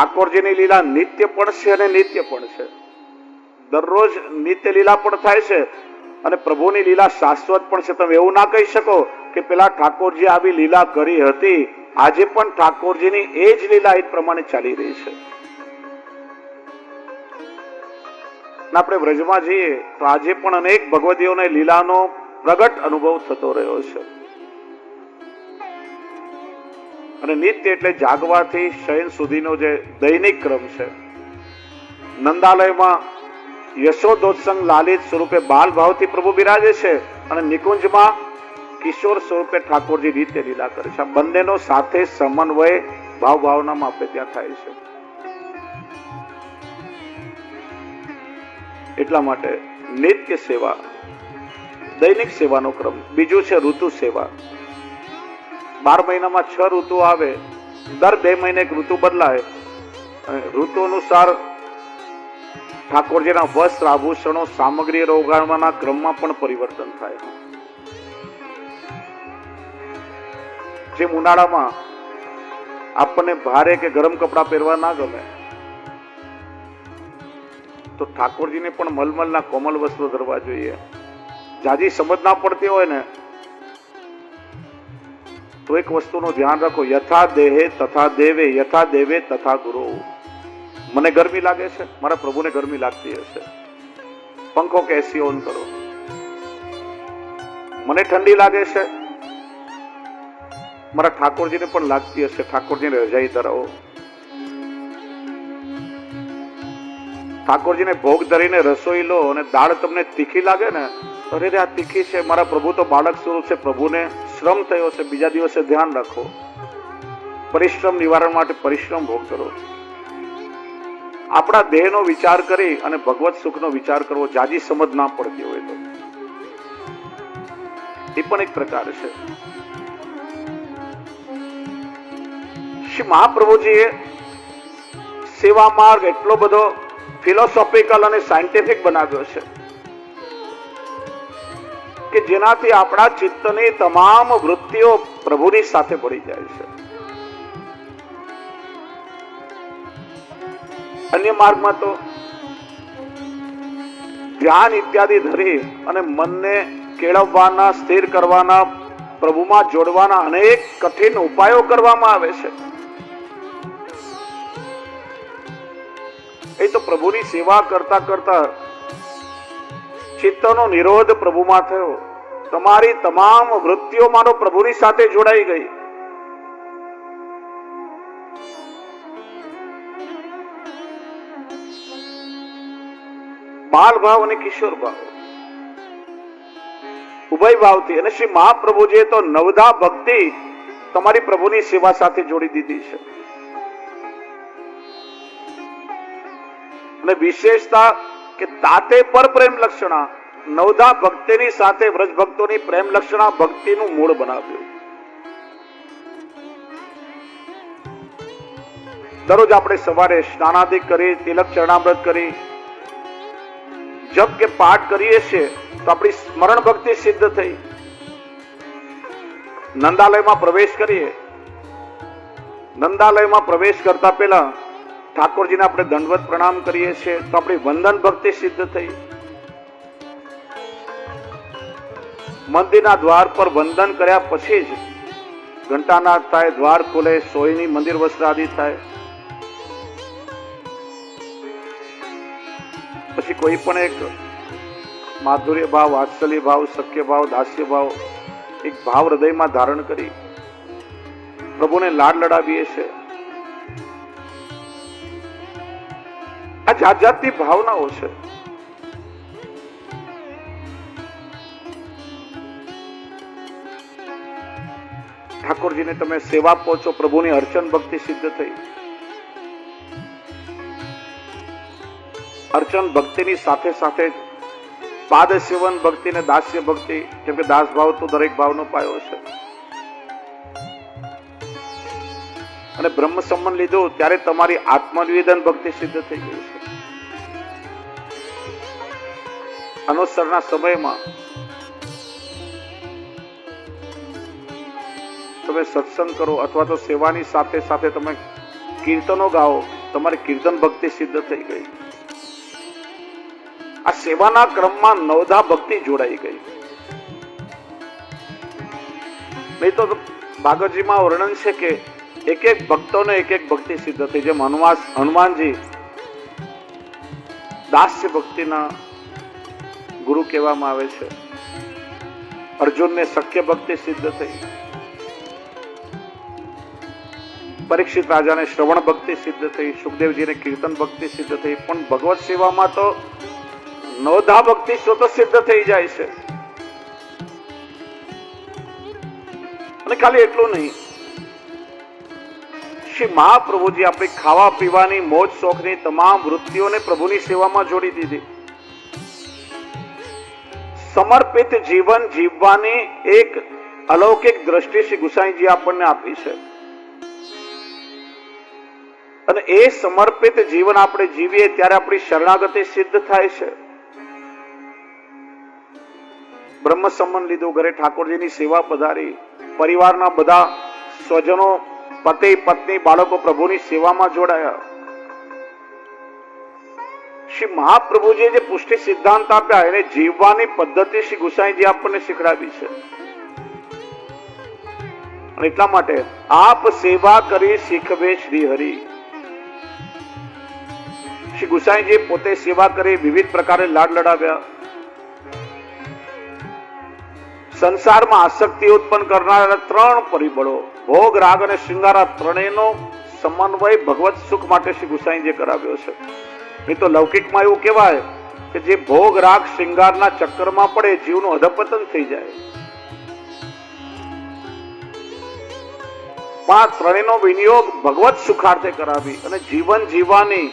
ઠાકોરજીની લીલા નિત્ય પણ છે અને નિત્ય પણ છે. દરરોજ નિત્ય લીલા પણ થાય છે અને પ્રભુની લીલા શાશ્વત પણ છે. તમે એવું ના કહી શકો કે પેલા ઠાકોરજી આવી લીલા કરી હતી, આજે પણ ઠાકોરજીની એ જ લીલા એ પ્રમાણે ચાલી રહી છે. આપણે વ્રજમાં જઈએ તો આજે પણ અનેક ભગવતીઓને લીલાનો પ્રગટ અનુભવ થતો રહ્યો છે. અને નિત્ય એટલે જાગવાથી શયન સુધીનો જે દૈનિક ક્રમ છે. નંદાલયમાં યશોદોત્સંગ લાલિત સ્વરૂપે બાલ ભાવથી પ્રભુ બિરાજે છે અને નિકુંજમાં કિશોર સ્વરૂપે ઠાકોરજી નિત્ય લીલા કરે છે. આ બંનેનો સાથે સમન્વય ભાવ ભાવનામાં આપણે ત્યાં થાય છે. એટલા માટે નિત્ય સેવા, દૈનિક સેવાનો ક્રમ. બીજું છે ઋતુ સેવા. 12 મહિનામાં 6 ઋતુ આવે, દર 2 મહિને એક ઋતુ બદલાય. ઋતુ અનુસાર ઠાકોરજીના વસ્ત્ર, આભૂષણો, સામગ્રી રોગાડવાના ક્રમમાં પણ પરિવર્તન થાય. જેમ ઉનાળામાં આપણને ભારે કે ગરમ કપડા પહેરવા ના ગમે, તો ઠાકોરજીને પણ મલમલના કોમલ વસ્ત્રો ધરવા જોઈએ. જાજી સમજ ના પડતી હોય ને તો એક વસ્તુનું ધ્યાન રાખો, યથા દેહે તથા દેવે, યથા દેવે તથા ગુરુ. મને ગરમી લાગે છે, મારા પ્રભુને ગરમી લાગતી હશે, પંખો કે એસી ઓન કરો. મને ઠંડી લાગે છે, મારા ઠાકોરજીને પણ લાગતી હશે, ઠાકોરજીને રજાઈ ધરાવો. ઠાકોરજીને ભોગ ધરીને રસોઈ લો અને દાળ તમને તીખી લાગે ને, અરે આ તીખી છે, મારા પ્રભુ તો બાળક સ્વરૂપ છે, પ્રભુને શ્રમ થયો છે, બીજા દિવસે ધ્યાન રાખો. પરિશ્રમ નિવારણ માટે પરિશ્રમ ભોગ કરો. આપણા દેહનો વિચાર કરી અને ભગવત સુખનો વિચાર કરવો, જાજી સમજ ના પડતી હોય તો એ પણ એક પ્રકાર છે. શ્રી મહાપ્રભુજીએ સેવા માર્ગ એટલો બધો ફિલોસોફિકલ અને સાયન્ટિફિક બનાવ્યો છે કે જેનાથી આપણા ચિત્તની તમામ વૃત્તિઓ પ્રભુની સાથે ભળી જાય છે. અન્ય માર્ગમાં તો ધ્યાન ઇત્યાદિ ધરી અને મનને કેળવવાના, સ્થિર કરવાના, પ્રભુમાં જોડવાના અનેક કઠિન ઉપાયો કરવામાં આવે છે. એ તો પ્રભુની સેવા કરતા કરતા ચિત્તનો નિરોધ પ્રભુમાં થયો. તમારી તમામ વૃત્તિઓ માનો પ્રભુની સાથે જોડાઈ ગઈ. બાલ ભાવ અને કિશોર ભાવ ઉભય ભાવથી, અને શ્રી મહાપ્રભુજીએ તો નવધા ભક્તિ તમારી પ્રભુની સેવા સાથે જોડી દીધી છે. અને વિશેષતા કે તાતે પર પ્રેમ લક્ષણા, નવધા ભક્તિની સાથે વ્રજ ભક્તોની પ્રેમ લક્ષણા ભક્તિનું મૂળ બનાવ્યું. દરરોજ આપણે સવારે સ્નાનાદિ કરી, તિલક ચરણામૃત કરી, જપ કે પાઠ કરીએ છીએ તો આપણી સ્મરણ ભક્તિ સિદ્ધ થઈ. નંદાલયમાં પ્રવેશ કરીએ, નંદાલયમાં પ્રવેશ કરતા પહેલા ઠાકોરજીને આપણે દંડવત પ્રણામ કરીએ છીએ તો આપણી વંદન ભક્તિ સિદ્ધ થઈ. મંદિરના દ્વાર પર વંદન કર્યા પછી જ ઘંટાનાદ થાય, દ્વાર ખુલે, સોયની મંદિર વસ્ત્રાદિ થાય. પછી કોઈ પણ એક માધુર્ય ભાવ, વાત્સલ્ય ભાવ, સખ્ય ભાવ, દાસ્ય ભાવ, એક ભાવ હૃદયમાં ધારણ કરી પ્રભુને લાડ લડાવીએ છીએ. આ જાત જાતની ભાવનાઓ છે. ઠાકોરજીને તમે સેવા પહોંચો, પ્રભુની અર્ચન ભક્તિ સિદ્ધ થઈ. અર્ચન ભક્તિની સાથે સાથે પાદ સેવન ભક્તિ ને દાસ્ય ભક્તિ, કેમ કે દાસ ભાવ તો દરેક ભાવનો પાયો છે. અને બ્રહ્મ સંબંધ લીધો ત્યારે તમારી આત્મનિવેદન ભક્તિ સિદ્ધ થઈ ગઈ છે. અનુસરના સમયમાં તમે સત્સંગ કરો અથવા તો સેવાની સાથે સાથે તમે કીર્તનો ગાઓ તમારી કીર્તન ભક્તિ સિદ્ધ થઈ ગઈ. આ સેવાના ક્રમમાં નવધા ભક્તિ જોડાઈ ગઈ. નહીં તો ભાગવતજીમાં વર્ણન છે કે એક એક ભક્તોને એક એક ભક્તિ સિદ્ધ થઈ. જેમ હનુમાનજી દાસ્ય ભક્તિના ગુરુ કહેવામાં આવે છે. અર્જુનને સખ્ય ભક્તિ સિદ્ધ થઈ. પરીક્ષિત રાજાને શ્રવણ ભક્તિ સિદ્ધ થઈ. સુખદેવજીને કીર્તન ભક્તિ સિદ્ધ થઈ. પણ ભગવત સેવામાં તો નવધા ભક્તિ સ્વતઃ સિદ્ધ થઈ જાય છે. અને ખાલી એટલું નહીં, શ્રી મહાપ્રભુજી આપણી ખાવા પીવાની મોજ શોખની તમામ વૃત્તિઓને પ્રભુની સેવામાં જોડી દીધી. સમર્પિત જીવન જીવવાની એક અલૌકિક દ્રષ્ટિ શ્રી ગુસાઈજી આપણને આપી છે. અને એ સમર્પિત જીવન આપણે જીવીએ ત્યારે આપણી શરણાગતિ સિદ્ધ થાય છે. બ્રહ્મ સંબંધ લીધું, ઘરે ઠાકોરજીની સેવા પધારી, પરિવારના બધા સ્વજનો, પતિ પત્ની, બાળકો પ્રભુની સેવામાં જોડાયા. શ્રી મહાપ્રભુજીએ જે પુષ્ટિ સિદ્ધાંત આપ્યા એને જીવવાની પદ્ધતિ શ્રી ગુસાઈજી આપણને શીખડાવી છે. અને એટલા માટે આપ સેવા કરી શીખવે શ્રી હરિ. શ્રી ગુસાઈજી પોતે સેવા કરી, વિવિધ પ્રકારે લાડ લડાવ્યા. સંસારમાં આસક્તિ ઉત્પન્ન કરનારા ત્રણ પરિબળો, ભોગ, રાગ અને શૃંગાર, ત્રણેયનો સમન્વય ભગવત સુખ માટે શ્રી ગુસાઈજીએ કરાવ્યો છે. નહીં તો લૌકિકમાં એવું કહેવાય કે જે ભોગ, રાગ, શૃંગારના ચક્કરમાં પડે જીવનું અધપતન થઈ જાય. પણ આ ત્રણેયનો વિનિયોગ ભગવત સુખાર્થે કરાવી અને જીવન જીવવાની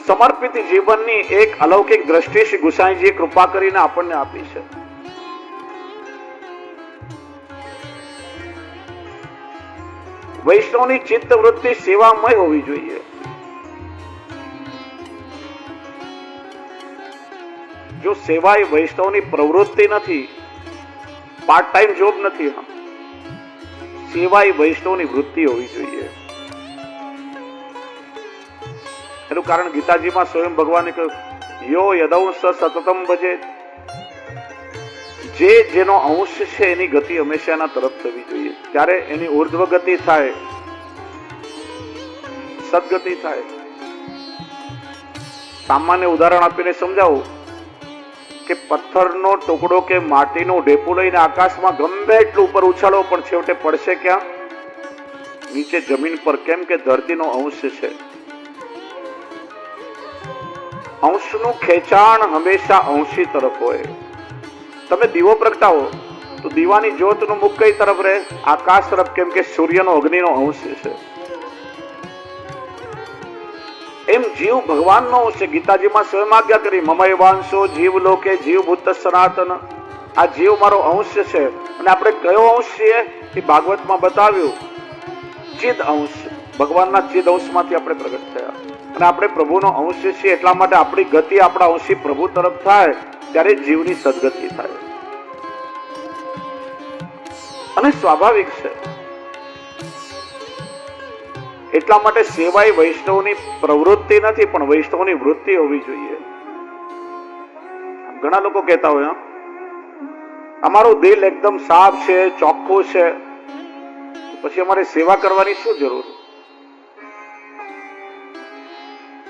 સમર્પિત જીવનની એક અલૌકિક દ્રષ્ટિ શ્રી ગુસાઈજીએ કૃપા કરીને આપણને આપી છે. વૈષ્ણવની ચિત્ત વૃત્તિ સેવામય હોવી જોઈએ. જો સેવા એ વૈષ્ણવની પ્રવૃત્તિ નથી, પાર્ટ ટાઈમ જોબ નથી, સેવા એ વૈષ્ણવની વૃત્તિ હોવી જોઈએ. એનું કારણ ગીતાજીમાં સ્વયં ભગવાને કહ્યું, યો યદંશ સતતમ ભજે. જે જેનો અંશ છે એની ગતિ હંમેશાના તરફ થવી જોઈએ. ત્યારે એની ઉર્ધ્વ ગતિ થાય, સદગતિ થાય. સામાન્ય ઉદાહરણ આપીને સમજાવું કે પથ્થરનો ટુકડો કે માટીનું ઢેપું લઈને આકાશમાં ગમે એટલું ઉપર ઉછાળો પણ છેવટે પડશે ક્યાં? નીચે જમીન પર. કેમ કે ધરતીનો અંશ છે. અંશનું ખેંચાણ હંમેશા અંશી તરફ હોય. તમે દીવો પ્રગટાવો તો દીવાની જ્યોતનું મુખ કઈ તરફ રહે? આકાશ તરફ. કેમ કે સૂર્યનો અગ્નિનો અંશ છે. એમ જીવ ભગવાનનો અંશ છે. ગીતાજીમાં સ્વયં આજ્ઞા કરી, મમૈવાંશો જીવ લોકે જીવ ભૂત સનાતન. આ જીવ મારો અંશ છે. અને આપણે કયો અંશ છીએ એ ભાગવતમાં બતાવ્યું. ચિદ અંશ. ભગવાનના ચિદ અંશમાંથી આપણે પ્રગટ થયા અને આપણે પ્રભુનો અંશ છીએ. એટલા માટે આપણી ગતિ આપણા અંશી પ્રભુ તરફ થાય ત્યારે જીવની સદગતિ થાય. અને સ્વાભાવિક છે. એટલા માટે સેવા એ વૈષ્ણવની પ્રવૃત્તિ નથી પણ વૈષ્ણવની વૃત્તિ હોવી જોઈએ. ઘણા લોકો કહેતા હોય, અમારું દિલ એકદમ સાફ છે, ચોખ્ખું છે, પછી અમારે સેવા કરવાની શું જરૂર?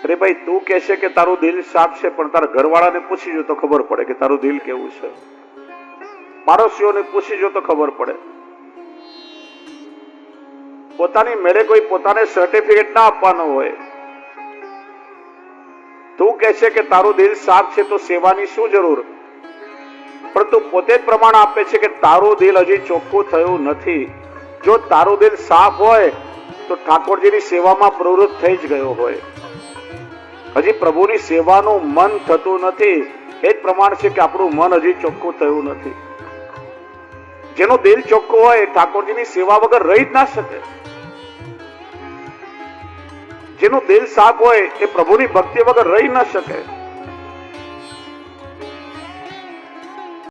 અરે ભાઈ, તું કહેશે કે તારું દિલ સાફ છે, પણ તારા ઘરવાળાને પૂછી જો તો ખબર પડે કે તારું દિલ કેવું છે. પાડોશીઓને પૂછી જો તો ખબર પડે. પોતાની મેળે કોઈ પોતાને સર્ટિફિકેટ ના આપવાનો હોય. તું કહેશે કે તારું દિલ સાફ છે તો સેવાની શું જરૂર? પણ તું પોતે જ પ્રમાણ આપે છે કે તારું દિલ હજી ચોખ્ખું થયું નથી. જો તારું દિલ સાફ હોય તો ઠાકોરજીની સેવામાં પ્રવૃત્ત થઈ જ ગયો હોય. હજી પ્રભુની સેવાનું મન થતું નથી. એ જ પ્રમાણ છે કે આપણું મન હજી ચોખ્ખું થયું નથી. જેનું દિલ ચોખ્ખું હોય ઠાકોરજીની સેવા વગર રહી જ ના શકે. જેનું દિલ સાફ હોય એ પ્રભુની ભક્તિ વગર રહી ન શકે.